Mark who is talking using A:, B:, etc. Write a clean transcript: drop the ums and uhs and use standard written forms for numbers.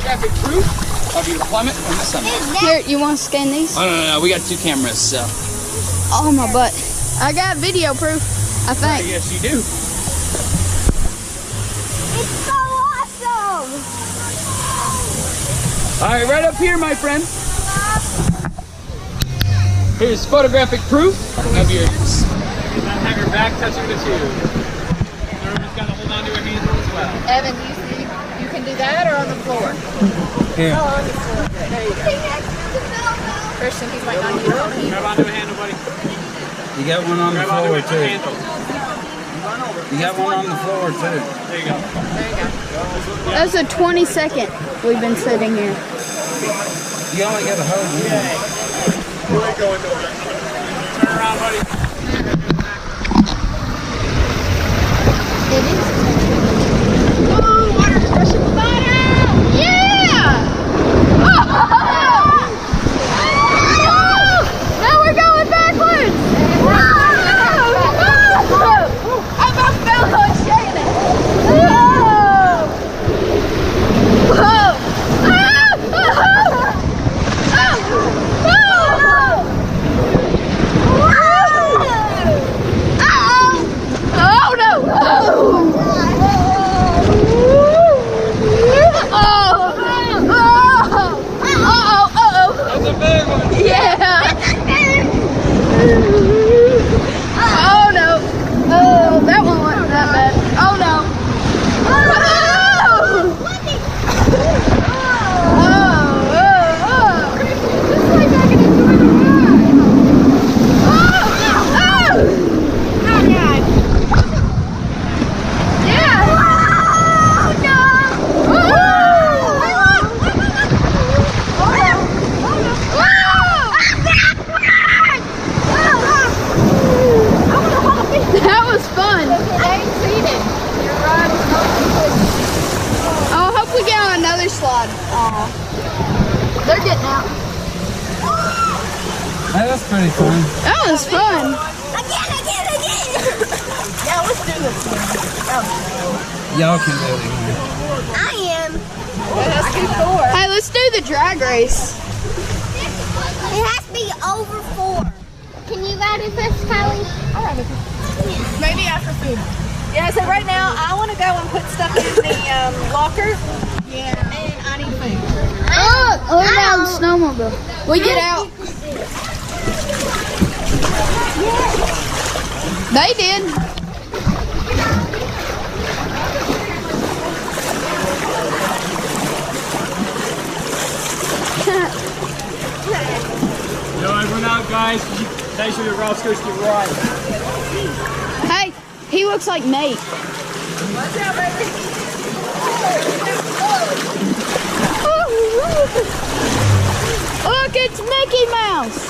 A: photographic proof of your deployment from the summit.
B: Here, you want to scan these?
A: Oh, no. We got 2 cameras, so.
B: Oh, my butt. I got video proof, I think.
A: Yes, you do.
C: It's so awesome!
A: All right, right up here, my friend. Here's photographic proof of yours. Do not have your back touching the tube. Everyone's got to hold on to your handle as well.
D: Evan, you can do that or on the floor?
A: Here.
D: Oh, on the floor. There you go. Christian, he's might not need your hand.
A: Grab onto a handle, buddy.
E: You got one on the
A: Grab onto
E: floor
A: a
E: too.
A: handle.
E: You got one on the floor too.
A: There you go.
D: There you go.
B: That's a 20-second we've been sitting here.
E: You only got to hold one.
A: Turn around, buddy.
B: Oh, water pressure bottle! Yeah! Now we're going backwards! I about fell on Shayna. Whoa! Oh no!
A: That's a big one.
B: Yeah! Oh no! Oh, that one wasn't that bad. Oh no! That was fun. Oh, I hope we get on another slide. Oh, they're getting out.
E: Hey, that's pretty fun.
B: That was fun.
C: Again!
D: Yeah, let's do this one.
E: Y'all can do it again.
C: I am.
D: Let's do 4.
B: Hey, let's do the drag race.
C: It has to be over 4. Can you go to this, Kylie?
D: Maybe after food. Yeah, so right now I want to go and put stuff in the locker. Yeah. And I need food.
B: Oh, look at the snowmobile. We get out. They did.
A: No, everyone out, guys. Make sure the roller coaster get right.
B: Hey, he looks like Nate.
D: Watch out, baby.
B: Look, it's Mickey Mouse.